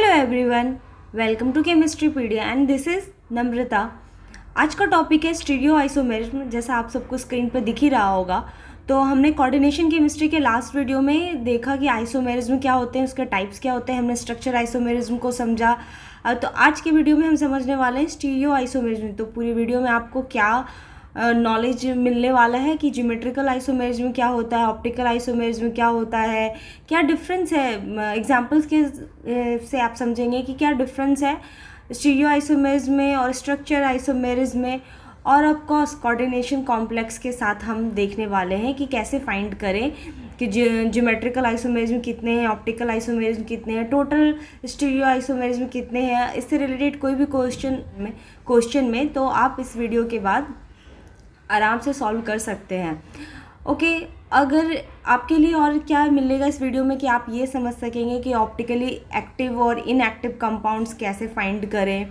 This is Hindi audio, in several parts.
Everyone, welcome to Chemistrypedia and this is Namrata. आज का टॉपिक है स्टीरियो आइसोमेरिज्म। जैसा आप सबको स्क्रीन पर दिख ही रहा होगा, तो हमने कोऑर्डिनेशन केमिस्ट्री के लास्ट वीडियो में देखा कि आइसोमेरिज्म क्या होते हैं, उसके टाइप्स क्या होते हैं। हमने स्ट्रक्चर आइसोमेरिज्म को समझा। तो आज के वीडियो में हम समझने वाले हैं स्टीरियो आइसोमेरिज्म। तो पूरी वीडियो में आपको क्या नॉलेज मिलने वाला है कि ज्योमेट्रिकल आइसोमेरिज्म क्या होता है, ऑप्टिकल आइसोमेरिज्म क्या होता है, क्या डिफरेंस है। एग्जांपल्स के से आप समझेंगे कि क्या डिफरेंस है स्टीरियो आइसोमेरिज्म में और स्ट्रक्चर आइसोमेरिज्म में। और ऑफकोर्स कोऑर्डिनेशन कॉम्प्लेक्स के साथ हम देखने वाले हैं कि कैसे फाइंड करें कि ज्योमेट्रिकल आइसोमेरिज्म कितने हैं, ऑप्टिकल आइसोमेरिज्म कितने हैं, टोटल स्टीरियो आइसोमेरिज्म कितने हैं। इससे रिलेटेड कोई भी क्वेश्चन में तो आप इस वीडियो के बाद आराम से सॉल्व कर सकते हैं। ओके, अगर आपके लिए और क्या मिलेगा इस वीडियो में कि आप ये समझ सकेंगे कि ऑप्टिकली एक्टिव और इनएक्टिव कंपाउंड्स कैसे फाइंड करें।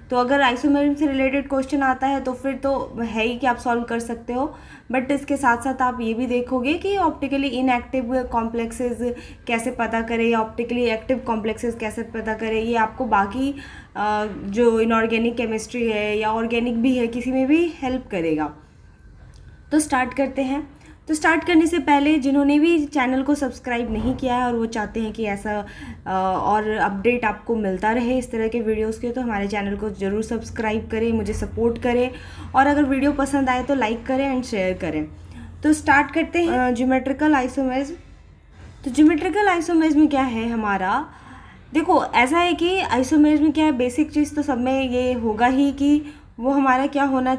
तो अगर आइसोमेरिज्म से रिलेटेड क्वेश्चन आता है तो फिर तो है ही कि आप सॉल्व कर सकते हो, बट इसके साथ साथ आप ये भी देखोगे कि ऑप्टिकली इनएक्टिव कॉम्प्लेक्सेस कैसे पता करें या ऑप्टिकली एक्टिव कॉम्प्लेक्सेस कैसे पता करें। ये आपको बाकी जो इनऑर्गेनिक केमिस्ट्री है या ऑर्गेनिक भी है, किसी में भी हेल्प करेगा। तो स्टार्ट करते हैं। तो स्टार्ट करने से पहले जिन्होंने भी चैनल को सब्सक्राइब नहीं किया है और वो चाहते हैं कि ऐसा और अपडेट आपको मिलता रहे इस तरह के वीडियोस के, तो हमारे चैनल को ज़रूर सब्सक्राइब करें, मुझे सपोर्ट करें और अगर वीडियो पसंद आए तो लाइक करें एंड शेयर करें। तो स्टार्ट करते हैं ज्योमेट्रिकल आइसोमेरिज्म। तो ज्योमेट्रिकल आइसोमेरिज्म क्या है हमारा? देखो, ऐसा है कि आइसोमेरिज्म क्या है, बेसिक चीज़ तो सब में ये होगा ही कि वो हमारा क्या होना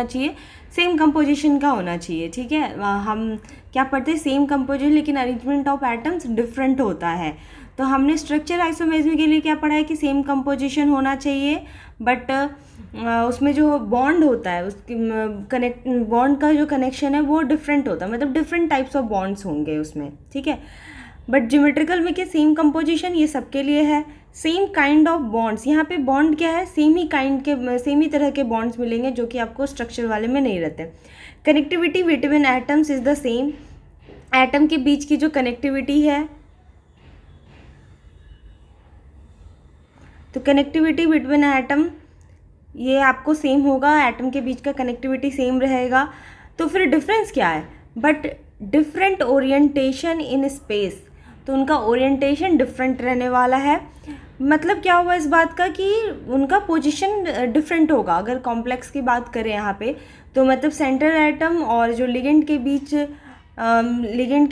चाहिए, सेम कंपोजिशन का होना चाहिए। ठीक है, हम क्या पढ़ते हैं, सेम कंपोजिशन, लेकिन अरेंजमेंट ऑफ एटम्स डिफरेंट होता है। तो हमने स्ट्रक्चर आइसोमेरिज्म के लिए क्या पढ़ा है कि सेम कंपोजिशन होना चाहिए, बट उसमें जो बॉन्ड होता है, उसकी बॉन्ड का जो कनेक्शन है वो डिफरेंट होता है, मतलब डिफरेंट टाइप्स ऑफ बॉन्ड्स होंगे उसमें। ठीक है, बट ज्योमेट्रिकल में क्या सेम कंपोजिशन, ये सबके लिए है। सेम काइंड ऑफ बॉन्ड्स, यहाँ पे बॉन्ड क्या है, सेम ही तरह के बॉन्ड्स मिलेंगे जो कि आपको स्ट्रक्चर वाले में नहीं रहते। Connectivity between atoms is the same, atom के बीच की जो कनेक्टिविटी है, तो कनेक्टिविटी बिटवीन एटम ये आपको सेम होगा, एटम के बीच का कनेक्टिविटी सेम रहेगा। तो फिर डिफरेंस क्या है? But different orientation in space, तो उनका ओरिएंटेशन डिफरेंट रहने वाला है। मतलब क्या हुआ इस बात का कि उनका पोजीशन डिफरेंट होगा। अगर कॉम्प्लेक्स की बात करें यहाँ पे, तो मतलब सेंट्रल एटम और जो लिगेंड के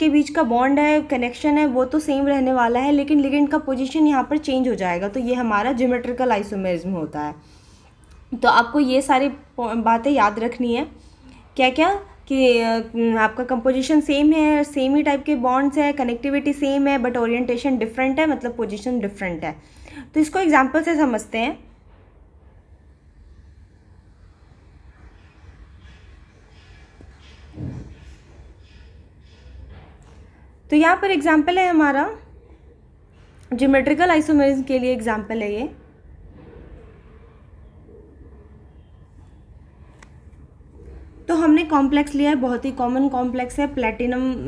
बीच का बॉन्ड है, कनेक्शन है, वो तो सेम रहने वाला है, लेकिन लिगेंड का पोजीशन यहाँ पर चेंज हो जाएगा। तो ये हमारा ज्योमेट्रिकल आइसोमेरिज्म होता है। तो आपको ये सारी बातें याद रखनी है। क्या क्या कि आपका कंपोजिशन सेम है, सेम ही टाइप के बॉन्ड्स है, कनेक्टिविटी सेम है, बट ओरिएंटेशन डिफरेंट है, मतलब पोजीशन डिफरेंट है। तो इसको एग्जांपल से समझते हैं। तो यहाँ पर एग्जांपल है हमारा ज्योमेट्रिकल आइसोमेरिज्म के लिए एग्जांपल है ये। तो हमने कॉम्प्लेक्स लिया है, बहुत ही कॉमन कॉम्प्लेक्स है, प्लैटिनम।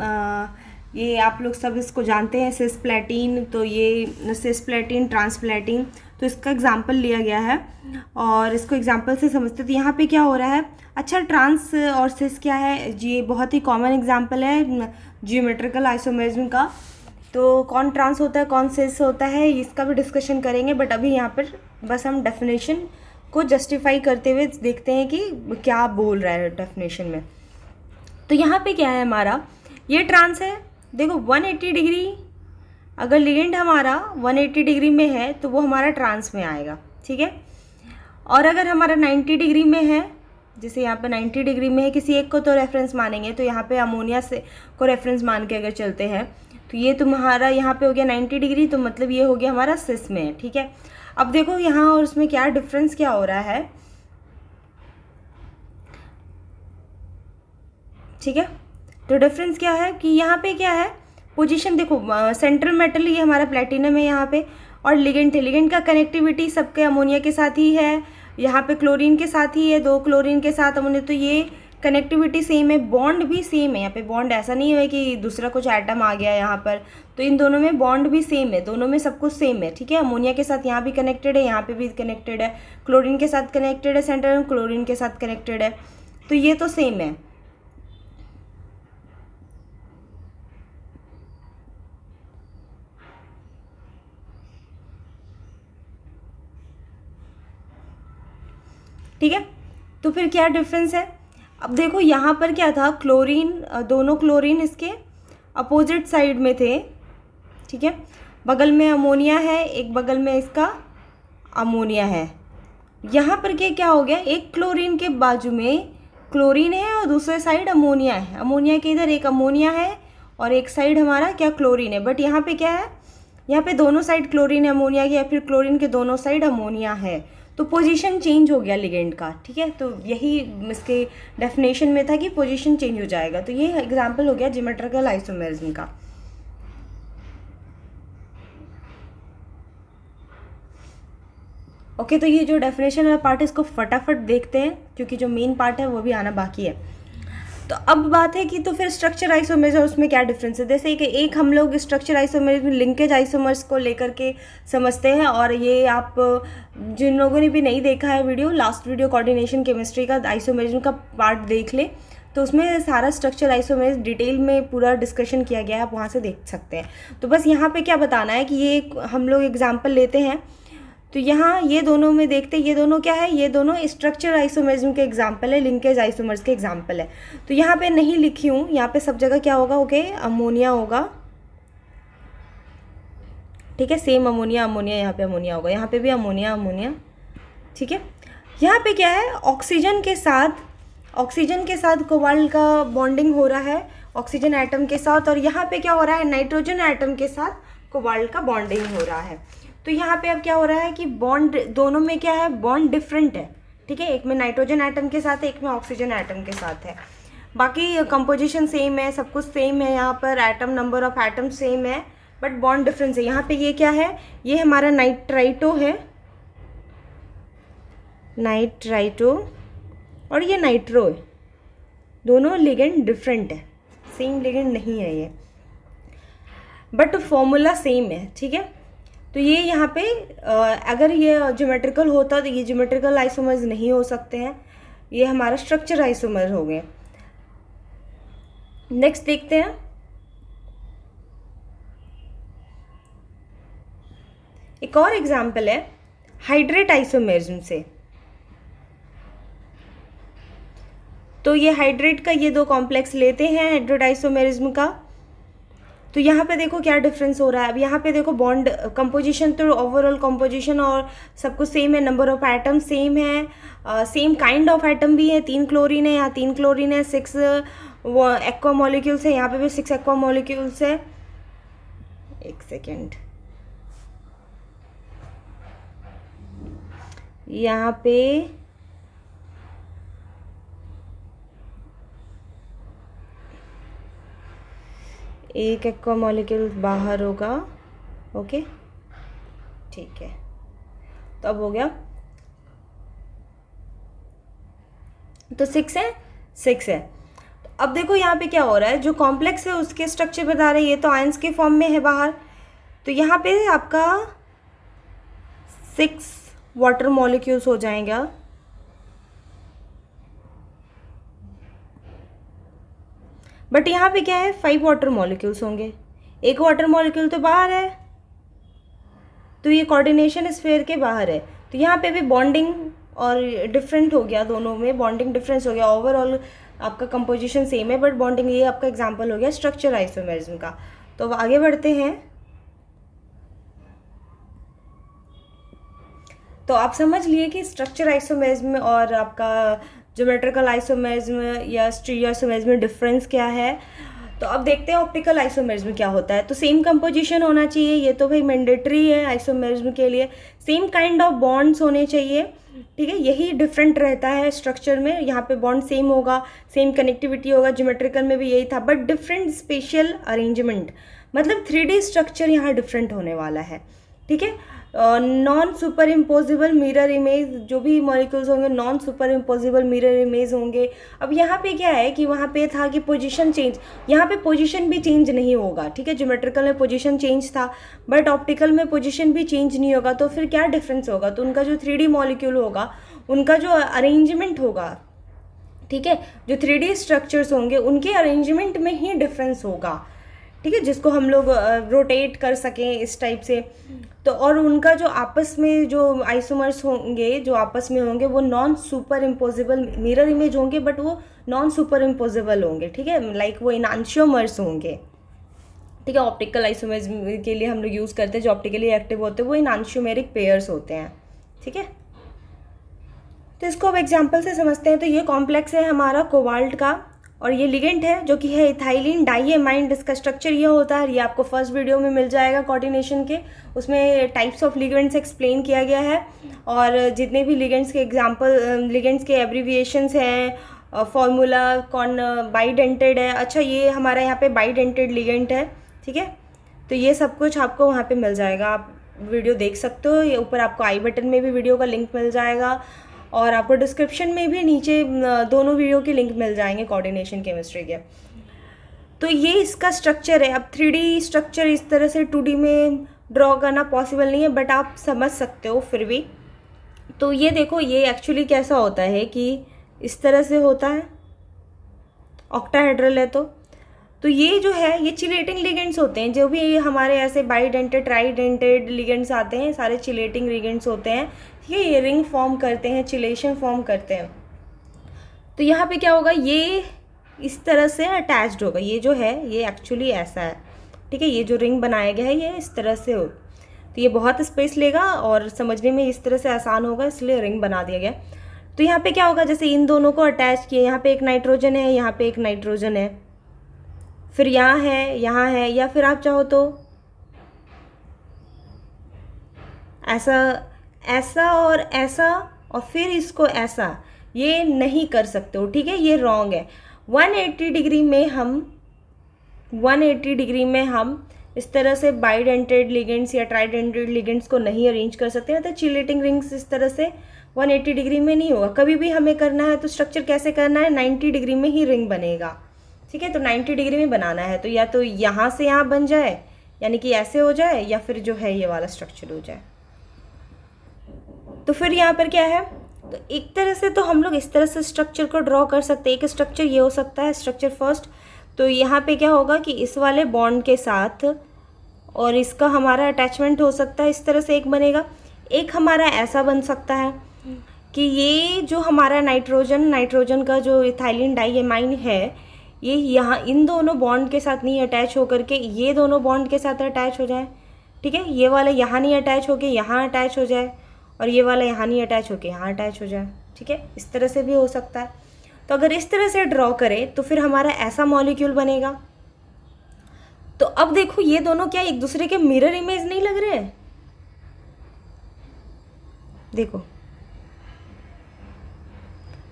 ये आप लोग सब इसको जानते हैं, सिस प्लैटिन। तो ये सिस प्लैटिन, ट्रांस प्लैटिन, तो इसका एग्जांपल लिया गया है और इसको एग्जांपल से समझते। तो यहाँ पे क्या हो रहा है? अच्छा, ट्रांस और सिस क्या है जी? ये बहुत ही कॉमन एग्जांपल है ज्योमेट्रिकल आइसोमेरिज्म का। तो कौन ट्रांस होता है, कौन सिस होता है, इसका भी डिस्कशन करेंगे, बट अभी यहाँ पर बस हम डेफिनेशन को जस्टिफाई करते हुए देखते हैं कि क्या बोल रहा है डेफिनेशन में। तो यहाँ पे क्या है हमारा, ये ट्रांस है। देखो 180 डिग्री, अगर लिगेंड हमारा 180 डिग्री में है तो वो हमारा ट्रांस में आएगा। ठीक है, और अगर हमारा 90 डिग्री में है, जैसे यहाँ पे 90 डिग्री में है, किसी एक को तो रेफरेंस मानेंगे, तो यहाँ पे अमोनिया से को रेफरेंस मान के अगर चलते हैं तो ये तुम्हारा यहाँ पे हो गया 90 डिग्री, तो मतलब ये हो गया हमारा सिस में है। ठीक है, अब देखो यहाँ और उसमें क्या डिफरेंस क्या हो रहा है। ठीक है, तो डिफरेंस क्या है कि यहाँ पे क्या है, पोजीशन देखो, सेंट्रल मेटल ये हमारा प्लेटिनम है यहाँ पे, और लिगेंड है, लिगेंड का कनेक्टिविटी सबके अमोनिया के साथ ही है, यहाँ पे क्लोरीन के साथ ही है, 2 क्लोरीन के साथ अमोनिया। तो ये कनेक्टिविटी सेम है, बॉन्ड भी सेम है। यहाँ पे बॉन्ड ऐसा नहीं है कि दूसरा कुछ एटम आ गया यहाँ पर, तो इन दोनों में बॉन्ड भी सेम है, दोनों में सब कुछ सेम है, ठीक है। अमोनिया के साथ यहाँ भी कनेक्टेड है, यहाँ पे भी कनेक्टेड है, क्लोरीन के साथ कनेक्टेड है, सेंटर में क्लोरीन के साथ कनेक्टेड है, तो ये तो सेम है। ठीक है, तो फिर क्या डिफरेंस है? अब देखो यहाँ पर क्या था, क्लोरीन, दोनों क्लोरीन इसके अपोजिट साइड में थे, ठीक है। बगल में अमोनिया है, एक बगल में इसका अमोनिया है। यहाँ पर क्या हो गया, एक क्लोरीन के बाजू में क्लोरीन है और दूसरे साइड अमोनिया है। अमोनिया के इधर एक अमोनिया है और एक साइड हमारा क्या, क्लोरीन है। बट यहाँ पे क्या है, यहाँ पे दोनों साइड क्लोरीन है अमोनिया की, या फिर क्लोरीन के दोनों साइड अमोनिया है, तो पोजीशन चेंज हो गया लिगेंड का, ठीक है। तो यही इसके डेफिनेशन में था कि पोजीशन चेंज हो जाएगा। तो ये एग्जांपल हो गया ज्योमेट्रिकल आइसोमेरिज्म का। ओके, तो ये जो डेफिनेशन वाला पार्ट है इसको फटाफट देखते हैं, क्योंकि जो मेन पार्ट है वो भी आना बाकी है। तो अब बात है कि तो फिर स्ट्रक्चर आइसोमर्स और उसमें क्या डिफरेंस है। जैसे कि एक हम लोग स्ट्रक्चर आइसोमर्स में लिंकेज आइसोमर्स को लेकर के समझते हैं, और ये आप जिन लोगों ने भी नहीं देखा है video, last video coordination chemistry का आइसोमरिज्म का पार्ट देख ले, तो उसमें सारा स्ट्रक्चर आइसोमर्स डिटेल में पूरा डिस्कशन किया गया है, आप वहाँ से देख सकते हैं। तो बस यहाँ पे क्या बताना है कि ये हम लोग एग्जाम्पल लेते हैं, तो यहाँ ये दोनों में देखते हैं, ये दोनों क्या है, ये दोनों स्ट्रक्चर आइसोमरिज्म के एग्जाम्पल है, लिंकेज आइसोमर्स के एग्जाम्पल है। तो यहाँ पे नहीं लिखी हूँ, यहाँ पे सब जगह क्या होगा, ओके, अमोनिया होगा, ठीक है, सेम अमोनिया अमोनिया, यहाँ पे अमोनिया होगा, यहाँ पे भी अमोनिया अमोनिया, ठीक है। यहाँ पे क्या है, ऑक्सीजन के साथ कोबाल्ट का बॉन्डिंग हो रहा है, ऑक्सीजन एटम के साथ, और यहाँ पे क्या हो रहा है, नाइट्रोजन एटम के साथ कोबाल्ट का बॉन्डिंग हो रहा है। तो यहाँ पे अब क्या हो रहा है कि बॉन्ड दोनों में क्या है, बॉन्ड डिफरेंट है, ठीक है। एक में नाइट्रोजन एटम के साथ है, एक में ऑक्सीजन एटम के साथ है। बाकी कंपोजिशन सेम है, सब कुछ सेम है, यहाँ पर atom number of atom same है, बट बॉन्ड डिफरेंस है। यहाँ पे ये क्या है, ये हमारा नाइट्राइटो है, नाइट्राइटो, और ये नाइट्रो है, दोनों लिगेंड डिफरेंट है, सेम लिगेंड नहीं है ये, बट फॉर्मूला सेम है, ठीक है। तो ये यहाँ पे अगर ये ज्योमेट्रिकल होता तो ये ज्योमेट्रिकल आइसोमर्स नहीं हो सकते हैं, ये हमारा स्ट्रक्चर आइसोमर हो गए। नेक्स्ट देखते हैं, एक और एग्जाम्पल है हाइड्रेट आइसोमेरिज्म से। तो ये हाइड्रेट का ये दो कॉम्प्लेक्स लेते हैं हाइड्रेट आइसोमेरिज्म का, तो यहाँ पे देखो क्या डिफरेंस हो रहा है। अब यहाँ पे देखो बॉन्ड कंपोजिशन, तो ओवरऑल कंपोजिशन और सब कुछ सेम है, नंबर ऑफ एटम सेम है, सेम काइंड ऑफ एटम भी है, 3 क्लोरीन है, यहाँ 3 क्लोरीन है, 6 एक्वा मॉलिक्यूल्स है, यहाँ पे भी 6 एक्वा मॉलिक्यूल्स है। एक सेकेंड, यहाँ पे एक एक्वा मॉलिक्यूल बाहर होगा, ओके, ठीक है। तो अब हो गया, तो 6 है, 6 है। तो अब देखो यहाँ पे क्या हो रहा है, जो कॉम्प्लेक्स है उसके स्ट्रक्चर बता रहे हैं, ये तो आयंस के फॉर्म में है बाहर, तो यहाँ पे आपका 6 वाटर मॉलिक्यूल्स हो जाएगा, बट यहाँ पे क्या है, 5 वाटर मॉलिक्यूल्स होंगे, एक वाटर मॉलिक्यूल तो बाहर है, तो ये कोऑर्डिनेशन स्फीयर के बाहर है। तो यहाँ पे भी बॉन्डिंग और डिफरेंट हो गया, दोनों में बॉन्डिंग डिफरेंस हो गया। ओवरऑल आपका कंपोजिशन सेम है, बट बॉन्डिंग, ये आपका एग्जांपल हो गया स्ट्रक्चर आइसोमेरिज्म का। तो अब आगे बढ़ते हैं। तो आप समझ लिए कि स्ट्रक्चर आइसोमेरिज्म और आपका ज्योमेट्रिकल आइसोमेरिज्म या स्टीरियो आइसोमेरिज्म में डिफरेंस क्या है। तो अब देखते हैं ऑप्टिकल आइसोमेरिज्म क्या होता है। तो सेम कंपोजिशन होना चाहिए, ये तो भाई मैंडेटरी है आइसोमेरिज्म के लिए। सेम काइंड ऑफ बॉन्ड्स होने चाहिए, ठीक है, यही डिफरेंट रहता है स्ट्रक्चर में। यहाँ पे बॉन्ड सेम होगा, सेम कनेक्टिविटी होगा, ज्योमेट्रिकल में भी यही था, बट डिफरेंट स्पेशल अरेंजमेंट, मतलब 3D स्ट्रक्चर यहाँ डिफरेंट होने वाला है, ठीक है। Non super imposable mirror image, जो भी मॉलिक्यूल्स होंगे non super imposable mirror image होंगे। अब यहाँ पे क्या है कि वहाँ पे था कि पोजीशन चेंज, यहाँ पे पोजीशन भी चेंज नहीं होगा, ठीक है। ज्योमेट्रिकल में पोजीशन चेंज था, बट ऑप्टिकल में पोजीशन भी चेंज नहीं होगा, तो फिर क्या डिफरेंस होगा? तो उनका जो 3D मॉलिक्यूल होगा, उनका जो अरेंजमेंट होगा, ठीक है, जो 3D स्ट्रक्चर्स होंगे उनके अरेंजमेंट में ही डिफरेंस होगा, ठीक है, जिसको हम लोग रोटेट कर सकें इस टाइप से। तो और उनका जो आपस में जो आइसोमर्स होंगे, जो आपस में होंगे, वो non super imposable mirror image होंगे, बट वो नॉन सुपर इम्पोजिबल होंगे, ठीक है, लाइक वो इनांशियोमर्स होंगे, ठीक है। ऑप्टिकल आइसोमर्स के लिए हम लोग यूज़ करते हैं, जो ऑप्टिकली एक्टिव होते हैं वो इनांशियोमेरिक पेयर्स होते हैं, ठीक है। तो इसको अब एग्जाम्पल से समझते हैं। तो ये कॉम्प्लेक्स है हमारा कोबाल्ट का, और ये लिगेंड है जो कि है इथाइलिन डाइएमाइन। इसका स्ट्रक्चर ये होता है, ये आपको फर्स्ट वीडियो में मिल जाएगा कोऑर्डिनेशन के, उसमें टाइप्स ऑफ लिगेंड्स एक्सप्लेन किया गया है, और जितने भी लिगेंड्स के एग्जाम्पल, लिगेंड्स के एब्रीविएशंस हैं, फॉर्मूला कौन बाइडेंटेड है, अच्छा ये हमारा यहाँ पे बाइडेंटेड लिगेंड है, ठीक है। तो ये सब कुछ आपको वहाँ पे मिल जाएगा, आप वीडियो देख सकते हो। ये ऊपर आपको आई बटन में भी वीडियो का लिंक मिल जाएगा, और आपको डिस्क्रिप्शन में भी नीचे दोनों वीडियो के लिंक मिल जाएंगे कोऑर्डिनेशन केमिस्ट्री के। तो ये इसका स्ट्रक्चर है। अब 3D स्ट्रक्चर इस तरह से 2D में ड्रॉ करना पॉसिबल नहीं है, बट आप समझ सकते हो फिर भी। तो ये देखो, ये एक्चुअली कैसा होता है कि इस तरह से होता है, ऑक्टाहेड्रल है। तो ये जो है ये चिलेटिंग लिगेंड्स होते हैं, जो भी हमारे ऐसे बाइडेंटेड ट्राइडेंटेड लिगेंड्स आते हैं, सारे चिलेटिंग लिगेंड्स होते हैं, ठीक है। ये रिंग फॉर्म करते हैं, चिलेशन फॉर्म करते हैं। तो यहाँ पे क्या होगा, ये इस तरह से अटैच्ड होगा, ये जो है ये एक्चुअली ऐसा है, ठीक है। ये जो रिंग बनाया गया है ये इस तरह से हो, तो ये बहुत स्पेस लेगा और समझने में इस तरह से आसान होगा, इसलिए रिंग बना दिया गया। तो यहाँ पे क्या होगा, जैसे इन दोनों को अटैच किए, यहाँ पे एक नाइट्रोजन है, यहाँ पे एक नाइट्रोजन है, फिर यहाँ है, या फिर आप चाहो तो ऐसा ऐसा और ऐसा, और फिर इसको ऐसा, ये नहीं कर सकते हो, ठीक है, ये रॉन्ग है। 180 डिग्री में हम इस तरह से बाइडेंटेड लिगेंड्स या ट्राइडेंटेड लिगेंड्स को नहीं अरेंज कर सकते हैं। तो चिलेटिंग रिंग्स इस तरह से 180 डिग्री में नहीं होगा। कभी भी हमें करना है तो स्ट्रक्चर कैसे करना है, 90 डिग्री में ही रिंग बनेगा, ठीक है। तो 90 डिग्री में बनाना है, तो या तो यहाँ से यहाँ बन जाए, यानी कि ऐसे हो जाए, या फिर जो है ये वाला स्ट्रक्चर हो जाए। तो फिर यहाँ पर क्या है, तो एक तरह से तो हम लोग इस तरह से स्ट्रक्चर को ड्रॉ कर सकते हैं। एक स्ट्रक्चर ये हो सकता है, स्ट्रक्चर फर्स्ट। तो यहाँ पे क्या होगा कि इस वाले बॉन्ड के साथ और इसका हमारा अटैचमेंट हो सकता है, इस तरह से एक बनेगा। एक हमारा ऐसा बन सकता है कि ये जो हमारा नाइट्रोजन का जो इथाइलिन डाइएमाइन है, ये यहाँ इन दोनों बॉन्ड के साथ नहीं अटैच होकर के ये दोनों बॉन्ड के साथ अटैच हो जाए, ठीक है। ये वाला यहाँ नहीं अटैच होके यहाँ अटैच हो जाए, और ये वाला यहाँ नहीं अटैच होके यहाँ अटैच हो जाए, ठीक है। इस तरह से भी हो सकता है। तो अगर इस तरह से ड्रॉ करें तो फिर हमारा ऐसा मॉलिक्यूल बनेगा। तो अब देखो, ये दोनों क्या एक दूसरे के मिरर इमेज नहीं लग रहे हैं? देखो,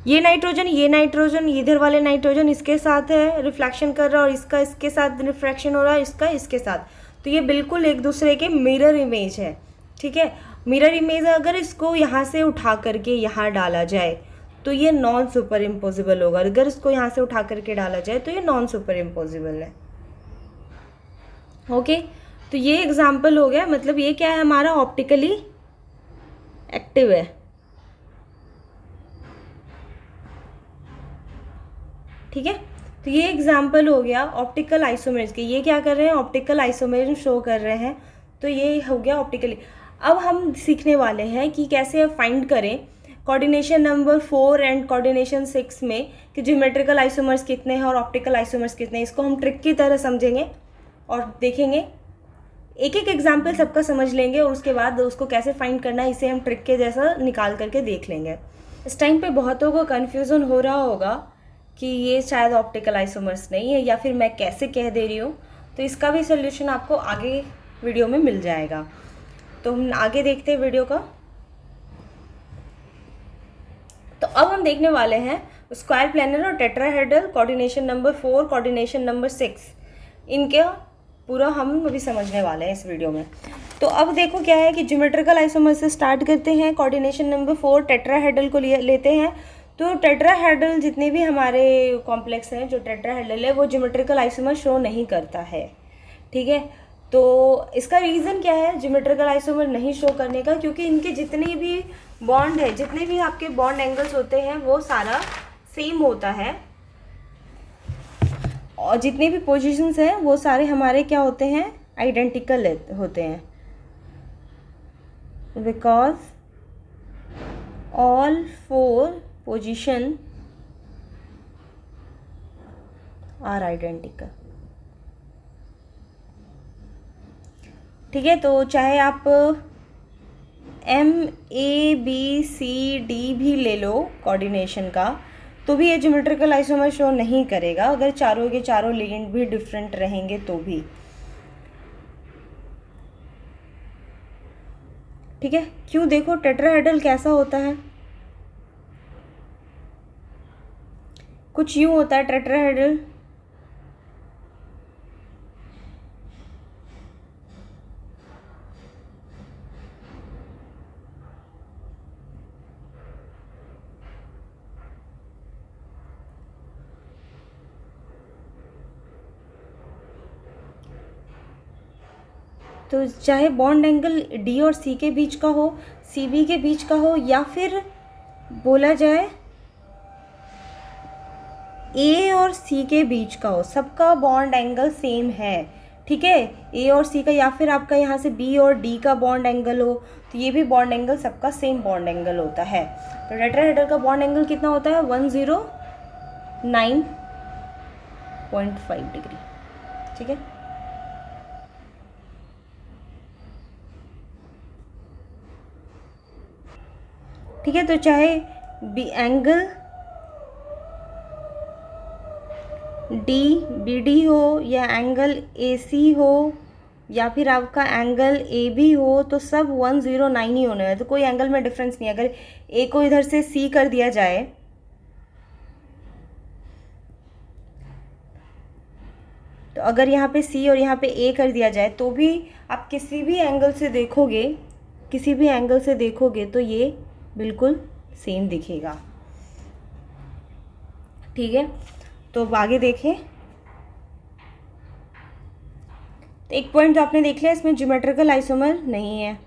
ये नाइट्रोजन इधर वाले नाइट्रोजन इसके साथ है, रिफ्लेक्शन कर रहा है, और इसका इसके साथ रिफ्रैक्शन हो रहा है, इसका इसके साथ। तो ये बिल्कुल एक दूसरे के मिरर इमेज है, ठीक है। मिरर इमेज अगर इसको यहाँ से उठा करके यहाँ डाला जाए तो ये नॉन सुपर इम्पोजिबल होगा। अगर इसको यहाँ से उठा करके डाला जाए तो ये नॉन सुपर इम्पोजिबल है, ओके। तो ये एग्जाम्पल हो गया, मतलब ये क्या है, हमारा ऑप्टिकली एक्टिव है, ठीक है। तो ये एग्जाम्पल हो गया ऑप्टिकल आइसोमेर्स के। ये क्या कर रहे हैं, ऑप्टिकल आइसोमेर्स शो कर रहे हैं। तो ये हो गया ऑप्टिकली। अब हम सीखने वाले हैं कि कैसे फाइंड करें कोऑर्डिनेशन नंबर 4 एंड कोऑर्डिनेशन 6 में कि ज्योमेट्रिकल आइसोमर्स कितने हैं और ऑप्टिकल आइसोमर्स कितने हैं। इसको हम ट्रिक की तरह समझेंगे और देखेंगे, एक एक एग्जाम्पल सबका समझ लेंगे, और उसके बाद उसको कैसे फाइंड करना है इसे हम ट्रिक के जैसा निकाल करके देख लेंगे। इस टाइम पे बहुतों को कन्फ्यूज़न हो रहा होगा कि ये शायद ऑप्टिकल आइसोमर्स नहीं है, या फिर मैं कैसे कह दे रही हूँ। तो इसका भी सोल्यूशन आपको आगे वीडियो में मिल जाएगा। तो हम आगे देखते हैं वीडियो का। तो अब हम देखने वाले हैं स्क्वायर प्लेनर और tetrahedral coordination number 4, coordination number 6, इनका पूरा हम अभी समझने वाले हैं इस वीडियो में। तो अब देखो क्या है कि ज्योमेट्रिकल आइसोमर से स्टार्ट करते हैं। कोऑर्डिनेशन नंबर 4 टेट्राहेड्रल को लेते हैं। तो टेट्राहेड्रल जितने भी हमारे कॉम्प्लेक्स हैं, जो टेट्राहेड्रल है वो ज्योमेट्रिकल आइसोमर शो नहीं करता है, ठीक है। तो इसका रीज़न क्या है ज्योमेट्रिकल आइसोमर नहीं शो करने का? क्योंकि इनके जितने भी बॉन्ड है, जितने भी आपके बॉन्ड एंगल्स होते हैं वो सारा सेम होता है, और जितने भी पोजीशंस हैं वो सारे हमारे क्या होते हैं, आइडेंटिकल होते हैं। Because all 4 position are identical, ठीक है। तो चाहे आप MABCD भी ले लो कोऑर्डिनेशन का, तो भी ये ज्योमेट्रिकल आइसोमर शो नहीं करेगा अगर चारों के चारों लिगेंड भी डिफरेंट रहेंगे तो भी, ठीक है। क्यों? देखो टेट्राहेड्रल कैसा होता है, कुछ यूं होता है टेट्राहेड्रल। तो चाहे बॉन्ड एंगल डी और सी के बीच का हो, CB के बीच का हो, या फिर बोला जाए A और C के बीच का हो, सबका बॉन्ड एंगल सेम है, ठीक है। A और C का, या फिर आपका यहाँ से B और D का बॉन्ड एंगल हो, तो ये भी बॉन्ड एंगल सबका सेम बॉन्ड एंगल होता है। तो टेट्राहेड्रल का बॉन्ड एंगल कितना होता है? 109.5 डिग्री, ठीक है। ठीक है। तो चाहे एंगल DBD हो, या एंगल AC हो, या फिर आपका एंगल AB हो, तो सब 109 ही होने हैं। तो कोई एंगल में डिफरेंस नहीं है। अगर A को इधर से C कर दिया जाए, तो अगर यहाँ पे C और यहाँ पे A कर दिया जाए, तो भी आप किसी भी एंगल से देखोगे, किसी भी एंगल से देखोगे तो ये बिल्कुल सेम दिखेगा, ठीक है। तो अब आगे देखें। तो एक पॉइंट जो आपने देख लिया, इसमें ज्योमेट्रिकल आइसोमर नहीं है,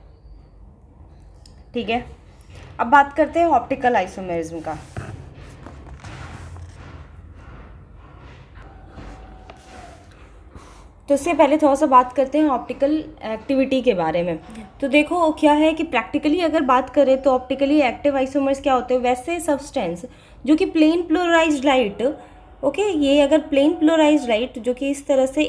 ठीक है। अब बात करते हैं ऑप्टिकल आइसोमरिज्म का। तो इससे पहले थोड़ा सा बात करते हैं ऑप्टिकल एक्टिविटी के बारे में। तो देखो क्या है कि प्रैक्टिकली अगर बात करें तो ऑप्टिकली एक्टिव आइसोमर्स क्या होते हैं? वैसे सब्सटेंस जो कि प्लेन पोलराइज्ड लाइट, ओके, ये अगर प्लेन पोलराइज्ड लाइट जो कि इस तरह से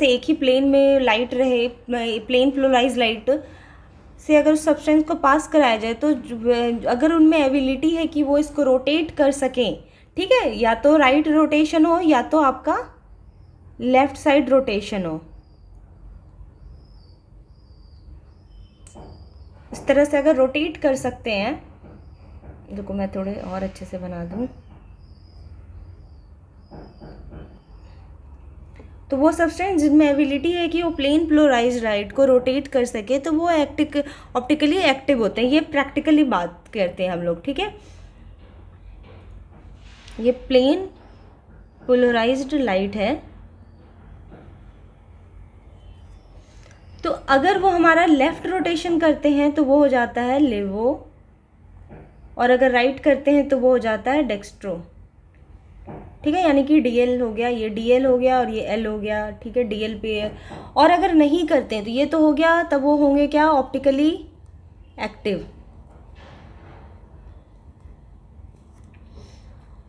एक ही प्लेन में लाइट रहे, प्लेन पोलराइज्ड लाइट से अगर उस सब्सटेंस को पास कराया जाए, तो अगर उनमें एबिलिटी है कि वो इसको रोटेट कर सकें, ठीक है, या तो राइट रोटेशन हो या तो आपका लेफ्ट साइड रोटेशन हो, इस तरह से अगर रोटेट कर सकते हैं, देखो मैं थोड़े और अच्छे से बना दूं, तो वो सब्सटेंस जिनमें एबिलिटी है कि वो प्लेन पोलराइज्ड लाइट को रोटेट कर सके, तो वो ऑप्टिकली एक्टिव होते हैं। ये प्रैक्टिकली बात करते हैं हम लोग, ठीक है। ये प्लेन पोलराइज्ड लाइट है, तो अगर वो हमारा लेफ्ट रोटेशन करते हैं तो वो हो जाता है लेवो, और अगर राइट करते हैं तो वो हो जाता है डेक्स्ट्रो, ठीक है। यानी कि DL हो गया, ये DL हो गया और ये L हो गया, ठीक है, DL पे है। और अगर नहीं करते हैं तो ये तो हो गया, तब वो होंगे क्या? Optically active.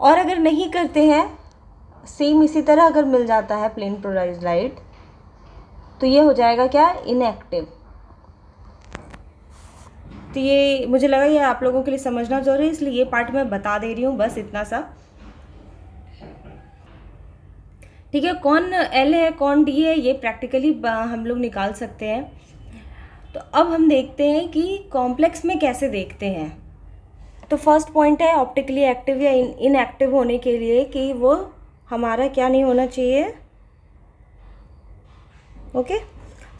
और अगर नहीं करते हैं, सेम इसी तरह अगर मिल जाता है प्लेन पोलराइज्ड लाइट, तो ये हो जाएगा क्या? इनएक्टिव। तो ये मुझे लगा ये आप लोगों के लिए समझना जरूरी है, इसलिए ये पार्ट मैं बता दे रही हूँ, बस इतना सा, ठीक है। कौन L है कौन D है ये प्रैक्टिकली हम लोग निकाल सकते हैं। तो अब हम देखते हैं कि कॉम्प्लेक्स में कैसे देखते हैं। तो फर्स्ट पॉइंट है ऑप्टिकली एक्टिव या इनएक्टिव होने के लिए कि वो हमारा क्या नहीं होना चाहिए, okay,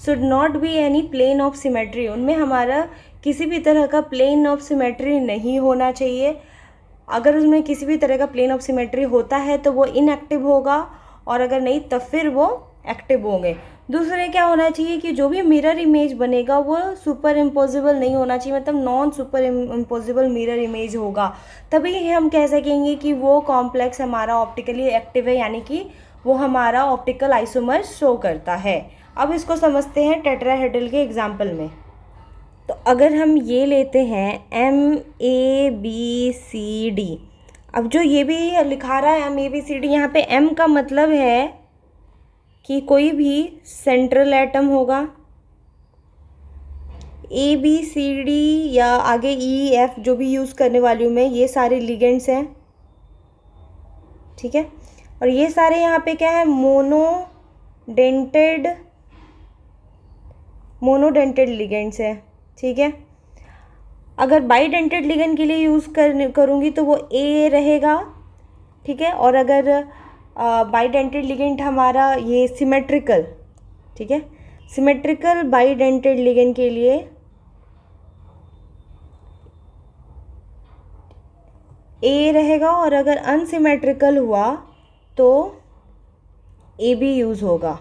should not be any plane of symmetry, उनमें हमारा किसी भी तरह का प्लेन ऑफ सिमेट्री नहीं होना चाहिए। अगर उसमें किसी भी तरह का प्लेन ऑफ सिमेट्री होता है तो वो इनएक्टिव होगा, और अगर नहीं तब फिर वो एक्टिव होंगे। दूसरे क्या होना चाहिए कि जो भी मिरर इमेज बनेगा वो सुपर इम्पोजिबल नहीं होना चाहिए, मतलब non super imposable mirror image होगा, तभी हम कह सकेंगे कि वो कॉम्प्लेक्स हमारा ऑप्टिकली एक्टिव है, यानी कि वो हमारा ऑप्टिकल आइसोमर शो करता है। अब इसको समझते हैं टेट्राहेड्रल के एग्जाम्पल में। तो अगर हम ये लेते हैं MABCD, अब जो ये भी लिखा रहा है MABCD, यहाँ पे M का मतलब है कि कोई भी सेंट्रल एटम होगा, ABCD या आगे EF जो भी यूज़ करने वाली हूँ मैं, ये सारे लिगेंड्स हैं, ठीक है। और ये सारे यहाँ पे क्या है, मोनोडेंटेड लिगेंड्स है, ठीक है। अगर बाईडेंटेड लिगेंड के लिए यूज़ करूँगी तो वो A रहेगा, ठीक है। और अगर बाईडेंटेड लिगेंड हमारा ये सिमेट्रिकल, ठीक है, सिमेट्रिकल बाईडेंटेड लिगेंड के लिए A रहेगा, और अगर अनसिमेट्रिकल हुआ तो AB यूज़ होगा।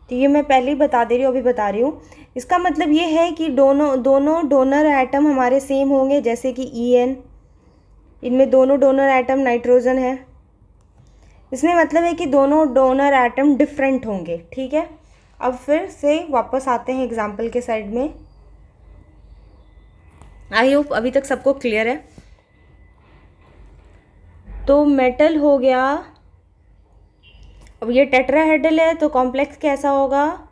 तो ये मैं पहले ही बता दे रही हूँ, अभी बता रही हूँ। इसका मतलब ये है कि दोनों डोनर एटम हमारे सेम होंगे, जैसे कि EN, इनमें दोनों डोनर एटम नाइट्रोजन है। इसमें मतलब है कि दोनों डोनर एटम डिफरेंट होंगे, ठीक है। अब फिर से वापस आते हैं एग्जाम्पल के साइड में। आई होप अभी तक सबको क्लियर है। तो मेटल हो गया, अब ये टेट्राहेड्रल है तो कॉम्प्लेक्स कैसा होगा,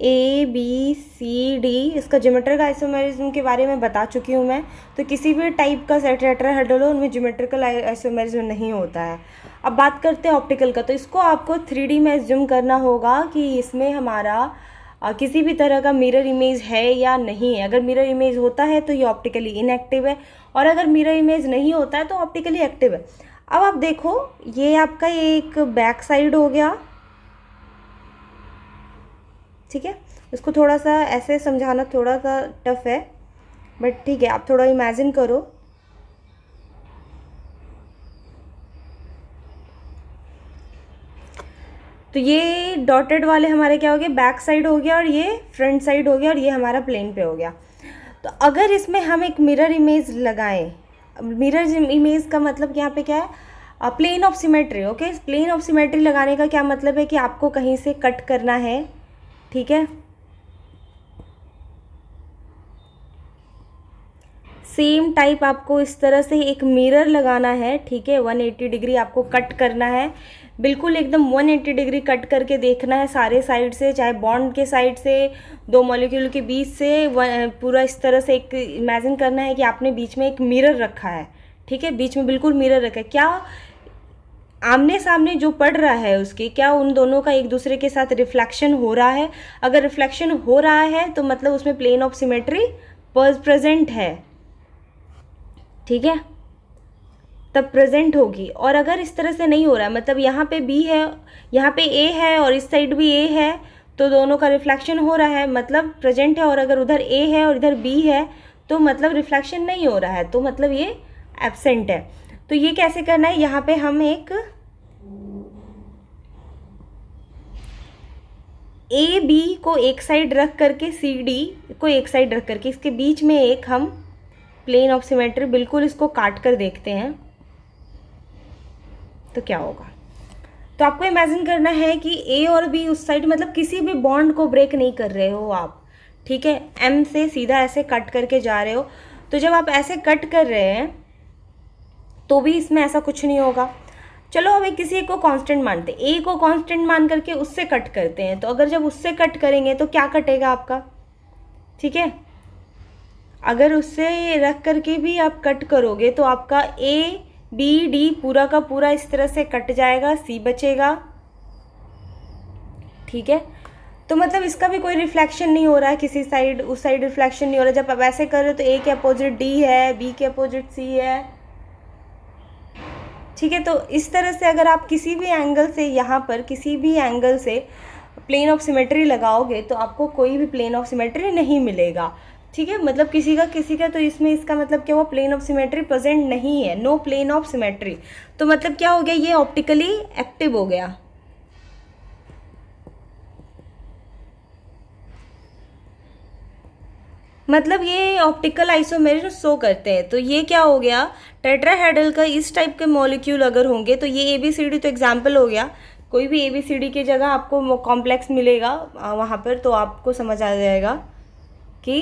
ABCD। इसका ज्योमेट्रिकल आइसोमेरिज्म के बारे में बता चुकी हूँ मैं। तो किसी भी टाइप का टेट्राहेड्रल हो उनमें ज्योमेट्रिकल आइसोमेरिज्म नहीं होता है। अब बात करते हैं ऑप्टिकल का। तो इसको आपको 3D में एज्यूम करना होगा कि इसमें हमारा किसी भी तरह का मिरर इमेज है या नहीं है। अगर मिरर इमेज होता है तो ये ऑप्टिकली इनएक्टिव है, और अगर मिरर इमेज नहीं होता है तो ऑप्टिकली एक्टिव है। अब आप देखो, ये आपका एक बैक साइड हो गया, ठीक है। इसको थोड़ा सा ऐसे समझाना थोड़ा सा टफ है, बट ठीक है, आप थोड़ा इमेजिन करो। तो ये डॉटेड वाले हमारे क्या हो गए, बैक साइड हो गया, और ये फ्रंट साइड हो गया, और ये हमारा प्लेन पे हो गया। तो अगर इसमें हम एक मिरर इमेज लगाएं, मिरर इमेज का मतलब यहाँ पे क्या है, plane of symmetry, okay. Plane of symmetry लगाने का क्या मतलब है कि आपको कहीं से कट करना है, ठीक है। सेम टाइप आपको इस तरह से एक मिरर लगाना है, ठीक है। 180 डिग्री आपको कट करना है, बिल्कुल एकदम 180 डिग्री कट करके देखना है सारे साइड से, चाहे बॉन्ड के साइड से, दो मॉलिक्यूल के बीच से, पूरा इस तरह से एक इमेजिन करना है कि आपने बीच में एक मिरर रखा है, ठीक है। बीच में बिल्कुल मिरर रखा है, क्या आमने सामने जो पड़ रहा है उसके, क्या उन दोनों का एक दूसरे के साथ रिफ्लेक्शन हो रहा है। अगर रिफ्लेक्शन हो रहा है तो मतलब उसमें प्लेन ऑफ सिमेट्री प्रेजेंट है, ठीक है, तब प्रेजेंट होगी। और अगर इस तरह से नहीं हो रहा है, मतलब यहाँ पे B है, यहाँ पे A है, और इस साइड भी A है, तो दोनों का रिफ्लेक्शन हो रहा है, मतलब प्रेजेंट है। और अगर उधर A है और इधर B है तो मतलब रिफ्लेक्शन नहीं हो रहा है, तो मतलब ये एब्सेंट है। तो ये कैसे करना है, यहाँ पे हम एक AB को एक साइड रख करके, CD को एक साइड रख करके, इसके बीच में एक हम प्लेन ऑफ सिमेट्री बिल्कुल इसको काट कर देखते हैं तो क्या होगा। तो आपको इमेजिन करना है कि A और B उस साइड, मतलब किसी भी बॉन्ड को ब्रेक नहीं कर रहे हो आप, ठीक है। M से सीधा ऐसे कट करके जा रहे हो। तो जब आप ऐसे कट कर रहे हैं तो भी इसमें ऐसा कुछ नहीं होगा। चलो अब किसी एक को कांस्टेंट मानते हैं, A को कांस्टेंट मान करके उससे कट करते हैं। तो अगर जब उससे कट करेंगे तो क्या कटेगा आपका, ठीक है। अगर उससे रख करके भी आप कट करोगे तो आपका ABD पूरा का पूरा इस तरह से कट जाएगा, C बचेगा, ठीक है। तो मतलब इसका भी कोई रिफ्लेक्शन नहीं हो रहा है किसी साइड, उस साइड रिफ्लेक्शन नहीं हो रहा है। जब आप ऐसे कर रहे हो तो ए के अपोजिट डी है, बी के अपोजिट सी है, ठीक है। तो इस तरह से अगर आप किसी भी एंगल से, यहाँ पर किसी भी एंगल से प्लेन ऑफ सिमेट्री लगाओगे तो आपको कोई भी प्लेन ऑफ सिमेट्री नहीं मिलेगा, ठीक है। मतलब किसी का तो इसमें इसका मतलब क्या हुआ, प्लेन ऑफ सिमेट्री प्रेजेंट नहीं है, नो प्लेन ऑफ सिमेट्री। तो मतलब क्या हो गया, ये ऑप्टिकली एक्टिव हो गया। मतलब ये ऑप्टिकल आइसोमेरिज्म शो करते हैं। तो ये क्या हो गया, टेट्राहेड्रल का इस टाइप के मॉलिक्यूल अगर होंगे तो ये ABCD तो एग्जाम्पल हो गया। कोई भी ABCD की जगह आपको कॉम्प्लेक्स मिलेगा वहाँ पर, तो आपको समझ आ जाएगा कि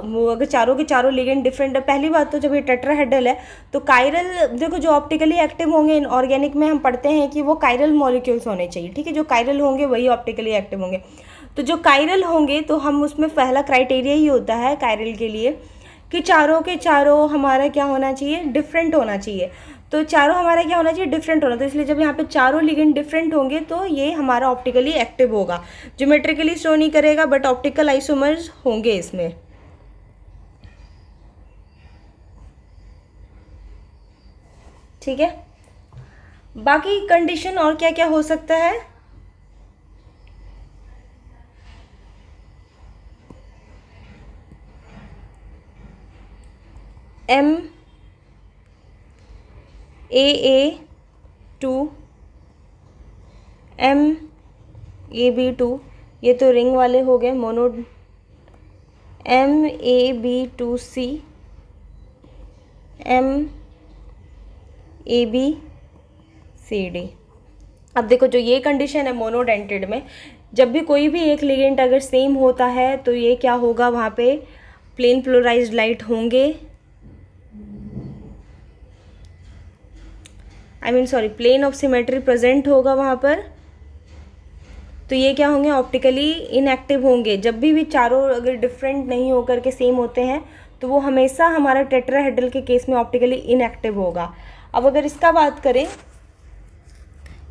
वो अगर चारों के चारों लिगेंड डिफरेंट है। पहली बात तो जब ये टेट्राहेड्रल है तो कायरल, देखो जो ऑप्टिकली एक्टिव होंगे इनऑर्गेनिक में हम पढ़ते हैं कि वो कायरल मॉलिक्यूल्स होने चाहिए, ठीक है। जो कायरल होंगे वही ऑप्टिकली एक्टिव होंगे। तो जो कायरल होंगे तो हम उसमें पहला क्राइटेरिया ही होता है कायरल के लिए कि चारों के चारों हमारा क्या होना चाहिए, डिफरेंट होना चाहिए। तो चारों हमारा क्या होना चाहिए, डिफरेंट होना। तो इसलिए जब यहाँ पे चारों लिगेंड डिफरेंट होंगे तो ये हमारा ऑप्टिकली एक्टिव होगा। ज्योमेट्रिकली शो नहीं करेगा बट ऑप्टिकल आइसोमर्स होंगे इसमें, ठीक है। बाकी कंडीशन और क्या क्या हो सकता है, MAA2 MAB2, ये तो रिंग वाले हो गए मोनो। MAB2C MABCD। अब देखो जो ये कंडीशन है मोनोडेंटेड में, जब भी कोई भी एक लिगेंड अगर सेम होता है तो ये क्या होगा, वहाँ पे प्लेन पोलराइज्ड लाइट होंगे, प्लेन ऑफ सिमेट्री प्रेजेंट होगा वहाँ पर। तो ये क्या होंगे, ऑप्टिकली इनएक्टिव होंगे। जब भी चारों अगर डिफरेंट नहीं होकर के सेम होते हैं तो वो हमेशा हमारा टेट्राहेड्रल के केस में ऑप्टिकली इनएक्टिव होगा। अब अगर इसका बात करें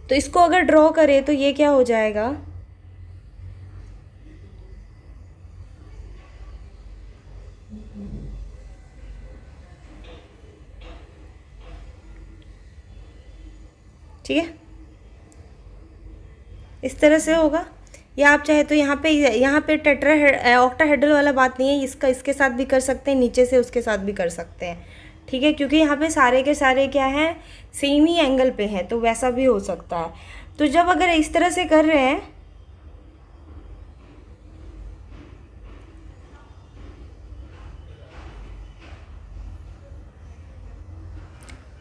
तो इसको अगर ड्रॉ करें तो ये क्या हो जाएगा, ठीक है, इस तरह से होगा। या आप चाहे तो यहाँ पे ऑक्टाहेड्रल वाला बात नहीं है, इसका इसके साथ भी कर सकते हैं, नीचे से उसके साथ भी कर सकते हैं, ठीक है। क्योंकि यहाँ पे सारे के सारे क्या हैं, सेम ही एंगल पे हैं, तो वैसा भी हो सकता है। तो जब अगर इस तरह से कर रहे हैं,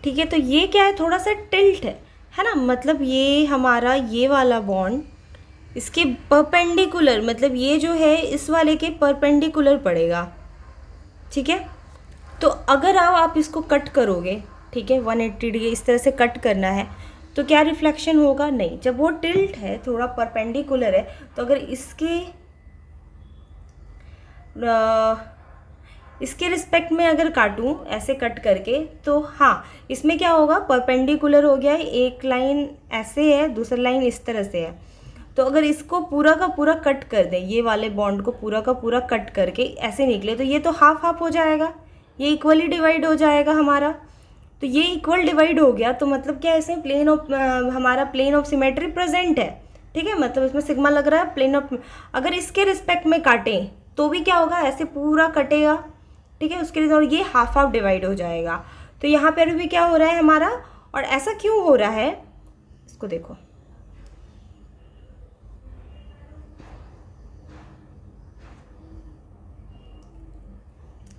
ठीक है, तो ये क्या है, थोड़ा सा टिल्ट है ना। मतलब ये हमारा ये वाला बॉन्ड इसके परपेंडिकुलर, मतलब ये जो है इस वाले के परपेंडिकुलर पड़ेगा, ठीक है। तो अगर आप इसको कट करोगे, ठीक है, 180 डिग्री इस तरह से कट करना है, तो क्या रिफ्लेक्शन होगा, नहीं। जब वो टिल्ट है, थोड़ा परपेंडिकुलर है, तो अगर इसके रिस्पेक्ट में अगर काटूं ऐसे कट करके, तो हाँ इसमें क्या होगा, परपेंडिकुलर हो गया है। एक लाइन ऐसे है, दूसरी लाइन इस तरह से है। तो अगर इसको पूरा का पूरा कट कर दें, ये वाले बॉन्ड को पूरा का पूरा कट करके ऐसे निकले, तो ये तो हाफ हाफ हो जाएगा, ये इक्वली डिवाइड हो जाएगा हमारा। तो ये इक्वल डिवाइड हो गया, तो मतलब क्या है, इसमें हमारा प्लेन ऑफ सिमेट्री प्रेजेंट है, ठीक है। मतलब इसमें सिग्मा लग रहा है प्लेन ऑफ। अगर इसके रिस्पेक्ट में काटें तो भी क्या होगा, ऐसे पूरा कटेगा, ठीक है। उसके लिए और ये हाफ हाफ डिवाइड हो जाएगा। तो यहाँ पर भी क्या हो रहा है हमारा, और ऐसा क्यों हो रहा है, इसको देखो,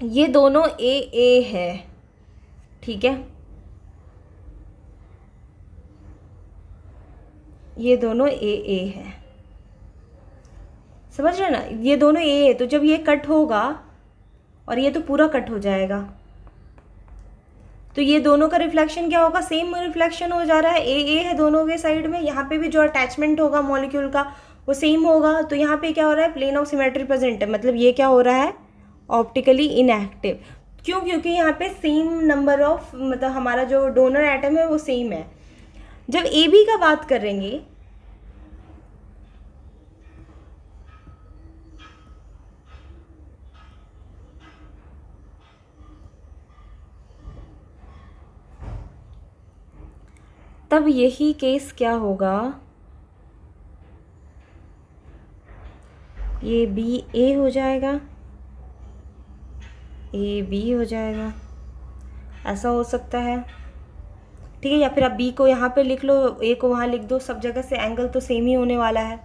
ये दोनों ए है, ठीक है, ये दोनों ए है, समझ रहे ना, ये दोनों ए है। तो जब ये कट होगा और ये तो पूरा कट हो जाएगा, तो ये दोनों का रिफ्लेक्शन क्या होगा, सेम रिफ्लेक्शन हो जा रहा है, ए है दोनों के साइड में। यहाँ पे भी जो अटैचमेंट होगा मॉलिक्यूल का वो सेम होगा। तो यहाँ पे क्या हो रहा है, प्लेन ऑफ सिमेट्री प्रेजेंट है, मतलब ये क्या हो रहा है, ऑप्टिकली इनएक्टिव। क्यों, क्योंकि यहाँ पे सेम नंबर ऑफ, मतलब हमारा जो डोनर एटम है वो सेम है। जब ए बी का बात करेंगे, तब यही केस क्या होगा, ये बी ए हो जाएगा, ए बी हो जाएगा, ऐसा हो सकता है। ठीक है, या फिर आप बी को यहाँ पे लिख लो, ए को वहाँ लिख दो, सब जगह से एंगल तो सेम ही होने वाला है,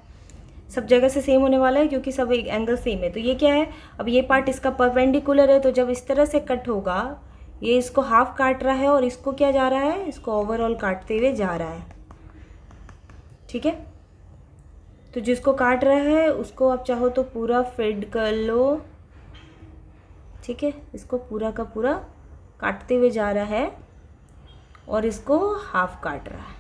सब जगह से सेम होने वाला है क्योंकि सब एंगल सेम है। तो ये क्या है, अब ये पार्ट इसका परपेंडिकुलर है, तो जब इस तरह से कट होगा, ये इसको हाफ काट रहा है और इसको क्या जा रहा है, इसको ओवरऑल काटते हुए जा रहा है। ठीक है, तो जिसको काट रहा है उसको आप चाहो तो पूरा फेड कर लो। ठीक है, इसको पूरा का पूरा काटते हुए जा रहा है और इसको हाफ काट रहा है।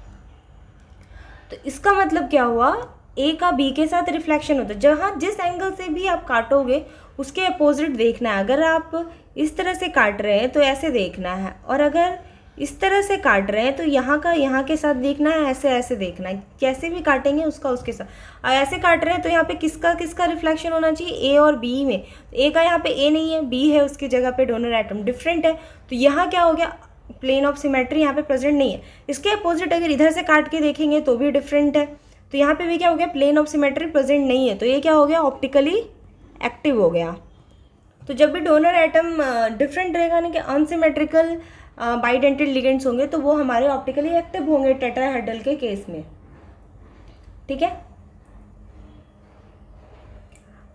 तो इसका मतलब क्या हुआ, ए का बी के साथ रिफ्लेक्शन होता है। जहाँ जिस एंगल से भी आप काटोगे उसके अपोजिट देखना है। अगर आप इस तरह से काट रहे हैं तो ऐसे देखना है, और अगर इस तरह से काट रहे हैं तो यहाँ का यहाँ के साथ देखना है, ऐसे ऐसे देखना है। कैसे भी काटेंगे उसका उसके साथ। ऐसे काट रहे हैं तो यहाँ पे किसका किसका रिफ्लेक्शन होना चाहिए, ए और बी में। ए का यहाँ पे ए नहीं है, बी है, उसकी जगह पे डोनर एटम डिफरेंट है। तो यहाँ क्या हो गया, प्लेन ऑफ सिमेट्री यहाँ पे प्रेजेंट नहीं है। इसके अपोजिट अगर इधर से काट के देखेंगे तो भी डिफरेंट है। तो यहाँ पे भी क्या हो गया, प्लेन ऑफ सिमेट्री प्रेजेंट नहीं है, तो ये क्या हो गया, ऑप्टिकली एक्टिव हो गया। तो जब भी डोनर एटम डिफरेंट रहेगा, यानी कि अनसिमेट्रिकल बाइडेंटेड लिगेंड्स होंगे, तो वो हमारे ऑप्टिकली एक्टिव होंगे टेट्राहेड्रल के केस में। ठीक है,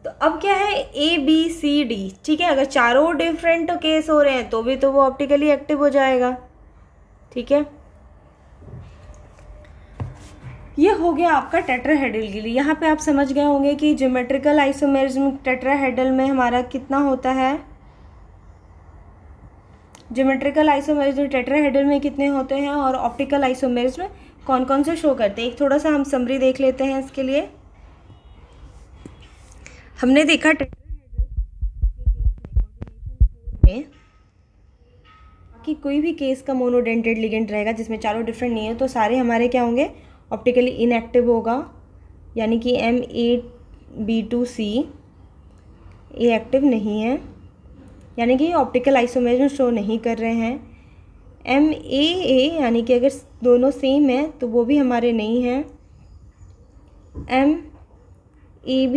तो अब क्या है, ए बी सी डी। ठीक है, अगर चारों डिफरेंट केस हो रहे हैं तो भी तो वो ऑप्टिकली एक्टिव हो जाएगा। ठीक है, ये हो गया आपका टेट्राहेड्रल के लिए। यहाँ पे आप समझ गए होंगे कि ज्योमेट्रिकल आइसोमेरिज्म टेट्राहेड्रल में हमारा कितना होता है, ज्योमेट्रिकल आइसोमेरिज्म टेट्राहेड्रल में कितने होते हैं, और ऑप्टिकल आइसोमेरिज्म कौन कौन से शो करते हैं। एक थोड़ा सा हम समरी देख लेते हैं इसके लिए। हमने देखा में कि कोई भी केस का मोनोडेंटेड लिगेंड रहेगा जिसमें चारों डिफरेंट नहीं है, तो सारे हमारे क्या होंगे, ऑप्टिकली इनएक्टिव होगा। यानी कि MAB2C ए एक्टिव नहीं है, यानी कि ऑप्टिकल आइसोमेरिज्म शो नहीं कर रहे हैं। MAA यानी कि अगर दोनों सेम है तो वो भी हमारे नहीं हैं। MAB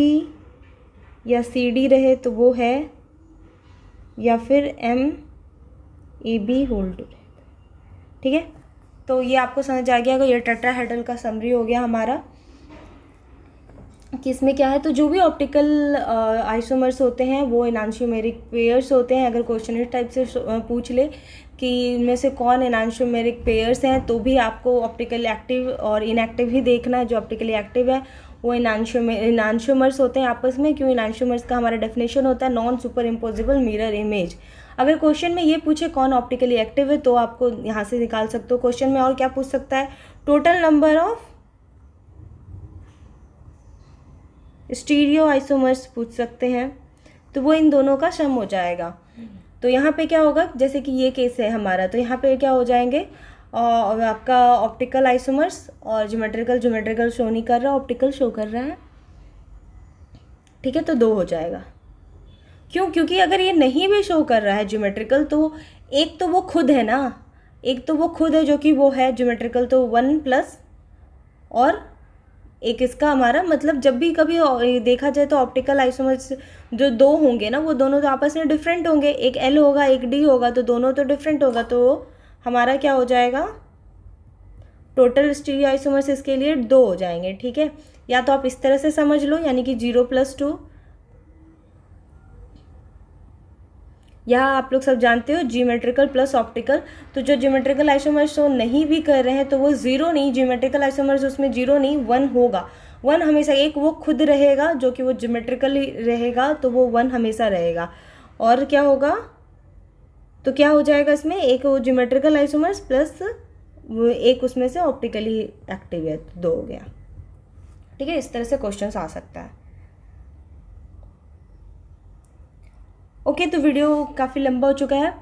या CD रहे तो वो है, या फिर MAB होल्ड। ठीक है, तो ये आपको समझ आ गया कि ये टेट्राहेड्रल का समरी हो गया हमारा कि इसमें क्या है। तो जो भी ऑप्टिकल आइसोमर्स होते हैं वो एनांशियोमेरिक पेयर्स होते हैं। अगर क्वेश्चन इस टाइप से पूछ ले कि इनमें से कौन एनांशियोमेरिक पेयर्स हैं, तो भी आपको ऑप्टिकल एक्टिव और इनएक्टिव ही देखना है। जो ऑप्टिकली एक्टिव है वो एनांशियोमर्स होते हैं आपस में। क्यों, एनांशियोमर्स का हमारा डेफिनेशन होता है non super imposable mirror image. अगर क्वेश्चन में ये पूछे कौन ऑप्टिकली एक्टिव है तो आपको यहाँ से निकाल सकते हो। क्वेश्चन में और क्या पूछ सकता है, total number of stereo isomers पूछ सकते हैं, तो वो इन दोनों का सम हो जाएगा। तो यहाँ पे क्या होगा, जैसे कि ये केस है हमारा, तो यहाँ पे क्या हो जाएंगे, और आपका ऑप्टिकल आइसोमर्स और ज्योमेट्रिकल शो नहीं कर रहा, ऑप्टिकल शो कर रहा है। ठीक है, तो 2 हो जाएगा। क्यों, क्योंकि अगर ये नहीं भी शो कर रहा है ज्योमेट्रिकल, तो एक तो वो खुद है ना, एक तो वो खुद है जो कि वो है ज्योमेट्रिकल, तो 1 प्लस और एक इसका हमारा, मतलब जब भी कभी देखा जाए तो ऑप्टिकल आइसोमर्स जो 2 होंगे ना, वो दोनों तो आपस में डिफरेंट होंगे। एक L होगा एक D होगा, तो दोनों तो डिफरेंट होगा, तो हमारा क्या हो जाएगा, टोटल स्टीरियो आइसोमर्स इसके लिए 2 हो जाएंगे। ठीक है, या तो आप इस तरह से समझ लो, यानी कि 0 + 2, या आप लोग सब जानते हो ज्योमेट्रिकल प्लस ऑप्टिकल। तो जो ज्योमेट्रिकल आइसोमर्स शो नहीं भी कर रहे हैं तो वो 0 नहीं, ज्योमेट्रिकल आइसोमर्स उसमें 0 नहीं 1 होगा। 1 हमेशा, एक वो खुद रहेगा जो कि वो ज्योमेट्रिकल रहेगा, तो वो 1 हमेशा रहेगा। और क्या होगा, तो क्या हो जाएगा इसमें, एक वो ज्योमेट्रिकल आइसोमर्स प्लस एक उसमें से ऑप्टिकली एक्टिव है, तो 2 हो गया। ठीक है, इस तरह से क्वेश्चन आ सकता है। ओके, तो वीडियो काफ़ी लंबा हो चुका है।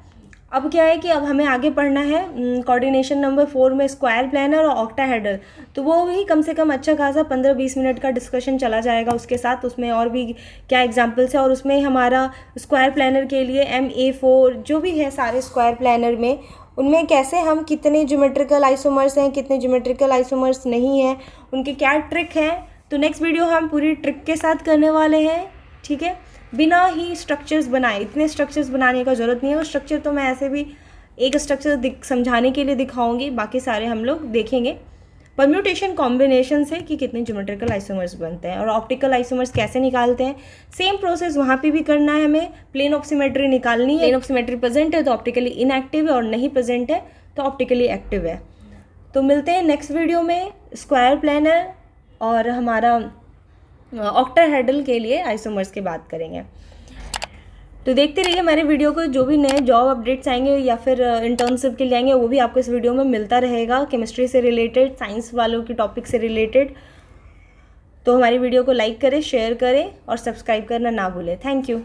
अब क्या है कि अब हमें आगे पढ़ना है कोऑर्डिनेशन नंबर 4 में स्क्वायर प्लानर और ऑक्टाहेड्रल। तो वो भी कम से कम अच्छा खासा 15-20 मिनट का डिस्कशन चला जाएगा उसके साथ। उसमें और भी क्या एग्जांपल्स है, और उसमें हमारा स्क्वायर प्लानर के लिए MA4 जो भी है सारे स्क्वायर प्लानर में उनमें कैसे हम कितने ज्योमेट्रिकल आइसोमर्स हैं, कितने ज्योमेट्रिकल आइसोमर्स नहीं हैं, उनके क्या ट्रिक हैं। तो नेक्स्ट वीडियो हम पूरी ट्रिक के साथ करने वाले हैं, ठीक है। बिना ही स्ट्रक्चर्स बनाए, इतने स्ट्रक्चर्स बनाने का ज़रूरत नहीं है। और स्ट्रक्चर तो मैं ऐसे भी एक स्ट्रक्चर समझाने के लिए दिखाऊंगी, बाकी सारे हम लोग देखेंगे परम्यूटेशन कॉम्बिनेशन से कि कितने ज्योमेट्रिकल आइसोमर्स बनते हैं और ऑप्टिकल आइसोमर्स कैसे निकालते हैं। सेम प्रोसेस वहाँ पे भी करना है हमें। प्लेन ऑफ सिमेट्री निकालनी है। प्लेन ऑफ सिमेट्री प्रेजेंट है तो ऑप्टिकली इनएक्टिव है, और नहीं प्रेजेंट है तो ऑप्टिकली एक्टिव है। तो मिलते हैं नेक्स्ट वीडियो में स्क्वायर प्लेनर और हमारा ऑक्टाहेड्रल के लिए आइसोमर्स की बात करेंगे। तो देखते रहिए हमारे वीडियो को। जो भी नए जॉब अपडेट्स आएंगे या फिर इंटर्नशिप के लिए आएंगे वो भी आपको इस वीडियो में मिलता रहेगा, केमिस्ट्री से रिलेटेड, साइंस वालों की टॉपिक से रिलेटेड। तो हमारी वीडियो को लाइक करें, शेयर करें और सब्सक्राइब करना ना भूलें। Thank you.